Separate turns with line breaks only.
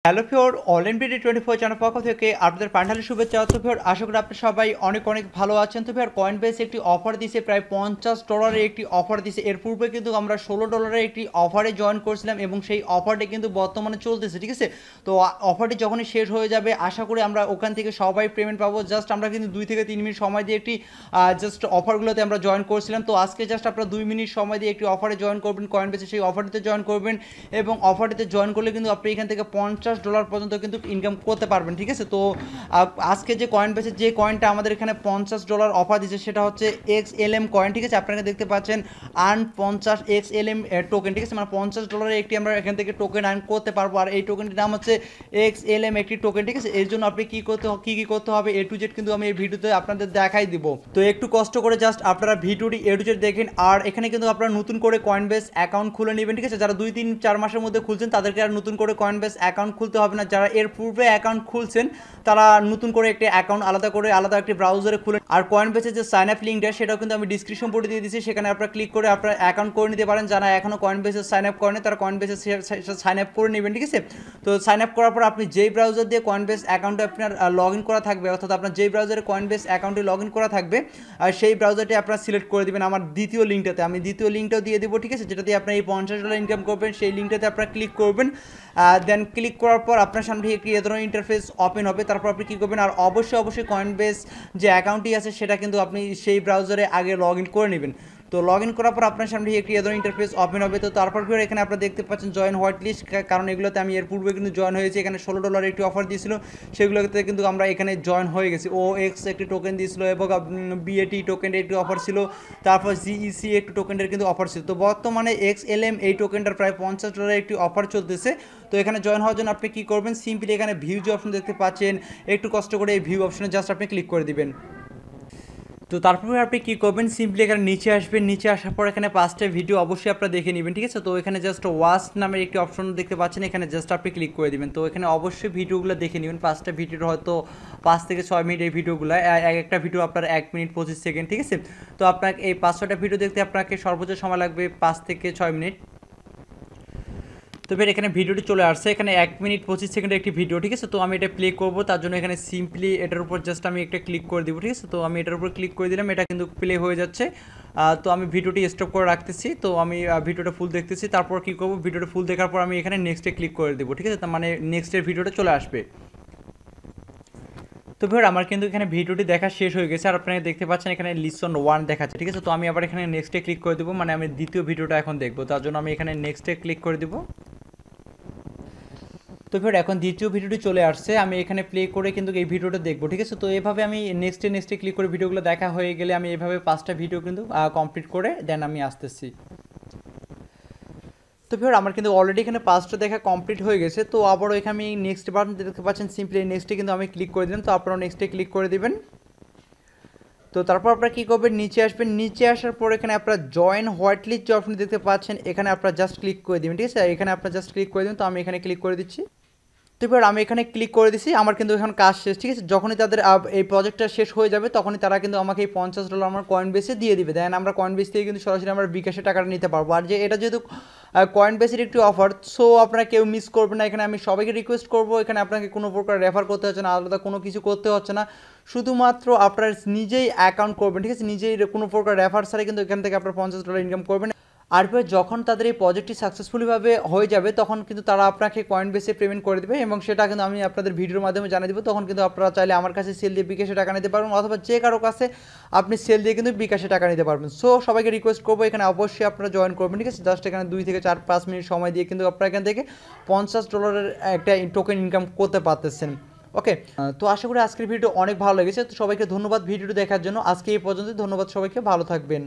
Hello ফিওর online BD24 channel পক্ষ থেকে আপনাদের পাঠালি শুভেচ্ছা। তো ফিওর আশা করি আপনারা সবাই অনেক ভালো আছেন। তো ফিওর কয়েনবেস একটি অফার দিছে, প্রায় $50 একটি অফার দিছে। এর পূর্বে কিন্তু আমরা $16 একটি অফারে জয়েন করছিলাম এবং সেই অফারটি কিন্তু বর্তমানে চলতেছে, ঠিক আছে। তো অফারটি যখনই শেষ হয়ে যাবে আশা করি আমরা ওখান থেকে সবাই পেমেন্ট পাবো। জাস্ট আমরা কিন্তু 2 থেকে 3 মিনিট সময় দিয়ে একটি জাস্ট অফারগুলোতে আমরা জয়েন করছিলাম। তো আজকে জাস্ট আপনারা 2 মিনিট সময় দিয়ে একটি অফারে জয়েন করবেন, কয়েনবেসে সেই অফারটিতে জয়েন করবেন এবং অফারটিতে জয়েন করলে কিন্তু আপনি এখান থেকে $50 পর্যন্ত কিন্তু ইনকাম করতে পারবেন, ঠিক আছে। তো আজকে যে কয়েনবেসে যে কয়েনটা আমাদের এখানে $50 অফার দিচ্ছে সেটা হচ্ছে XLM কয়েন, ঠিক আছে। আপনারা দেখতে পাচ্ছেন আর্ন 50 XLM টোকেন, ঠিক আছে। মানে $50 একটি আমরা এখান থেকে টোকেন আর্ন করতে পারবো। আর এই টোকেনটির নাম হচ্ছে XLM একটি টোকেন, ঠিক আছে। এর জন্য আপনি কি করতে হবে A to Z কিন্তু আমি এই ভিডিওতে আপনাদের দেখাই দিব। তো একটু কষ্ট করে জাস্ট আপনারা ভিডিওটি A to Z দেখেন। আর এখানে কিন্তু আপনারা নতুন করে কয়েনবেস অ্যাকাউন্ট খুলে নেবেন, ঠিক আছে। যারা 2-3-4 মাসের মধ্যে খুলছেন তাদেরকে আর নতুন করে কয়েনবেস অ্যাকাউন্ট খুলতে হবে না। যারা এর পূর্বে অ্যাকাউন্ট খুলছেন তারা নতুন করে একটি অ্যাকাউন্ট আলাদা একটি ব্রাউজারে খুলেন। আর কয়েনবেসের যে সাইন আপ লিঙ্কটা সেটাও কিন্তু আমি ডিসক্রিপশন বোর্ডে দিয়ে দিচ্ছি, সেখানে আপনারা ক্লিক করে আপনারা অ্যাকাউন্ট করে নিতে পারেন। যারা এখনও কয়েনবেসে সাইন আপ করেনি তারা কয়েনবেসে সাইন আপ করে নেবেন, ঠিক আছে। তো সাইন আপ করার পর আপনি যেই ব্রাউজার দিয়ে কয়েনবেস অ্যাকাউন্টে আপনার লগ ইন করা থাকবে, অর্থাৎ আপনার যেই ব্রাউজারে কয়েনবেস অ্যাকাউন্টে লগ ইন করা থাকবে আর সেই ব্রাউজারটি আপনারা সিলেক্ট করে দেবেন আমার দ্বিতীয় লিঙ্কটাতে। আমি দ্বিতীয় লিঙ্কটাও দিয়ে দেবো, ঠিক আছে, যেটা দিয়ে আপনি এই $50 ইনকাম করবেন। সেই লিঙ্কটাতে আপনারা ক্লিক করবেন। দেন ক্লিক করার পর আপনার সামনে একটি এ ধরনের ইন্টারফেস ওপেন হবে। তারপর আপনি কী করবেন, আর অবশ্যই কয়েনবেস যে অ্যাকাউন্টটি আছে সেটা কিন্তু আপনি সেই ব্রাউজারে আগে লগ ইন করে নেবেন। তো লগ ইন করার পর আপনার সামনে একটি এ ধরনের ইন্টারফেস ওপেন হবে। তো তারপর ফিরে এখানে আপনারা দেখতে পাচ্ছেন জয়েন হোয়াইট লিস্ট, কারণ এগুলোতে আমি এর পূর্বে কিন্তু জয়েন হয়েছি। এখানে $16 একটি অফার দিয়েছিল, সেগুলোতে কিন্তু আমরা এখানে জয়েন হয়ে গেছি। OX একটি টোকেন দিয়েছিল এবং BAT টোকেনের একটি অফার ছিল, তারপর GEC একটি টোকেনের কিন্তু অফার ছিল। তো বর্তমানে XLM এই টোকেনটার প্রায় $50 একটি অফার চলতেছে। তো এখানে জয়েন হওয়ার জন্য আপনি কী করবেন, সিম্পলি এখানে ভিউ যে অপশন দেখতে পাচ্ছেন, একটু কষ্ট করে এই ভিউ অপশনে জাস্ট আপনি ক্লিক করে দিবেন। তো তারপরে আপনি কী করবেন, সিম্পলি এখানে নিচে আসবেন। নিচে আসার পর এখানে 5টা ভিডিও অবশ্যই আপনারা দেখে নেবেন, ঠিক আছে। তো এখানে জাস্ট ওয়াচ নামের একটি অপশন দেখতে পাচ্ছেন, এখানে জাস্ট আপনি ক্লিক করে দিবেন। তো এখানে অবশ্যই ভিডিওগুলো দেখে নেবেন। 5টা ভিডিওর হয়তো 5 থেকে 6 মিনিট এই ভিডিওগুলো, একটা ভিডিও আপনার 1 মিনিট 25 সেকেন্ড, ঠিক আছে। তো আপনাকে এই 5-6টা ভিডিও দেখতে আপনাকে সর্বোচ্চ সময় লাগবে 5 থেকে 6 মিনিট। তো ফের এখানে ভিডিওটি চলে আসছে, এখানে 1 মিনিট 25 সেকেন্ডের একটি ভিডিও, ঠিক আছে। তো আমি এটা প্লে করব, তার জন্য এখানে সিম্পলি এটার উপর জাস্ট আমি একটা ক্লিক করে দিব, ঠিক আছে। তো আমি এটার উপর ক্লিক করে দিলাম, এটা কিন্তু প্লে হয়ে যাচ্ছে। তো আমি ভিডিওটি স্টপ করে রাখতেছি। তো আমি ভিডিওটা ফুল দেখতেছি। তারপর কী করব, ভিডিওটা ফুল দেখার পর আমি এখানে নেক্সটে ক্লিক করে দেবো, ঠিক আছে। তার মানে নেক্সটের ভিডিওটা চলে আসবে। তো ভাই আমার কিন্তু এখানে ভিডিওটি দেখা শেষ হয়ে গেছে, আর আপনারা দেখতে পাচ্ছেন এখানে লিসন 1 দেখাচ্ছে, ঠিক আছে। তো আমি আবার এখানে নেক্সটে ক্লিক করে দেবো, মানে আমি দ্বিতীয় ভিডিওটা এখন দেখবো, তার জন্য আমি এখানে নেক্সটে ক্লিক করে দেবো। তো ফের এখন দ্বিতীয় ভিডিওটি চলে আসছে, আমি এখানে প্লে করে কিন্তু এই ভিডিওটা দেখবো, ঠিক আছে। তো এভাবে আমি নেক্সটে ক্লিক করে ভিডিওগুলো দেখা হয়ে গেলে আমি এভাবে 5টা ভিডিও কিন্তু কমপ্লিট করে দেন আমি আসতেছি। তো ফের আমার কিন্তু অলরেডি এখানে 5টা দেখা কমপ্লিট হয়ে গেছে। তো আবারও এখানে আমি নেক্সট বাটন দেখতে পাচ্ছেন, সিম্পলি নেক্সটে কিন্তু আমি ক্লিক করে দিলাম। তো আপনারাও নেক্সটে ক্লিক করে দেবেন। তো তারপর আপনারা কী করবেন, নিচে আসবেন। নিচে আসার পর এখানে আপনারা জয়েন হোয়াইট লিস্ট যে অপশন দেখতে পাচ্ছেন, এখানে আপনারা জাস্ট ক্লিক করে দেবেন, ঠিক আছে। এখানে আপনারা জাস্ট ক্লিক করে দেবেন। তো আমি এখানে ক্লিক করে দিচ্ছি। তো এবার আমি এখানে ক্লিক করে দিচ্ছি, আমার কিন্তু এখন কাজ শেষ, ঠিক আছে। যখনই তাদের এই প্রজেক্টটা শেষ হয়ে যাবে তখনই তারা কিন্তু আমাকে এই $50 আমার কয়েনবেসে দিয়ে দিবে। দেন আমরা কয়েনবেস থেকে কিন্তু সরাসরি আমরা বিকাশে টাকাটা নিতে পারবো। আর যে এটা যেহেতু কয়েনবেসের একটি অফার, সো আপনারা কেউ মিস করবেন না। এখানে আমি সবাইকে রিকোয়েস্ট করবো, এখানে আপনাকে কোনো প্রকার রেফার করতে হচ্ছে না, আলাদা কোনো কিছু করতে হচ্ছে না। শুধুমাত্র আপনার নিজেই অ্যাকাউন্ট করবেন, ঠিক আছে। নিজেই কোনো প্রকার রেফার ছাড়াই কিন্তু এখান থেকে আপনার $50 ইনকাম করবেন। আর যখন তাদের এই প্রজেক্টটি সাকসেসফুলিভাবে হয়ে যাবে তখন কিন্তু তারা আপনাকে কয়েনবেসে পেমেন্ট করে দেবে, এবং সেটা কিন্তু আমি আপনাদের ভিডিওর মাধ্যমে জানিয়ে দেবো। তখন কিন্তু আপনারা চাইলে আমার কাছে সেল দিয়ে বিকাশে টাকা নিতে পারবেন, অথবা যে কারো কাছে আপনি সেল দিয়ে কিন্তু বিকাশে টাকা নিতে পারবেন। সো সবাইকে রিকোয়েস্ট করবো এখানে অবশ্যই আপনারা জয়েন করবেন, ঠিক আছে। জাস্ট এখানে 2 থেকে 4-5 মিনিট সময় দিয়ে কিন্তু আপনারা এখান থেকে $50 একটা টোকেন ইনকাম করতে পারতেছেন। ওকে, তো আশা করি আজকের ভিডিও অনেক ভালো লেগেছে। তো সবাইকে ধন্যবাদ ভিডিওটি দেখার জন্য। আজকে এই পর্যন্ত, ধন্যবাদ সবাইকে, ভালো থাকবেন।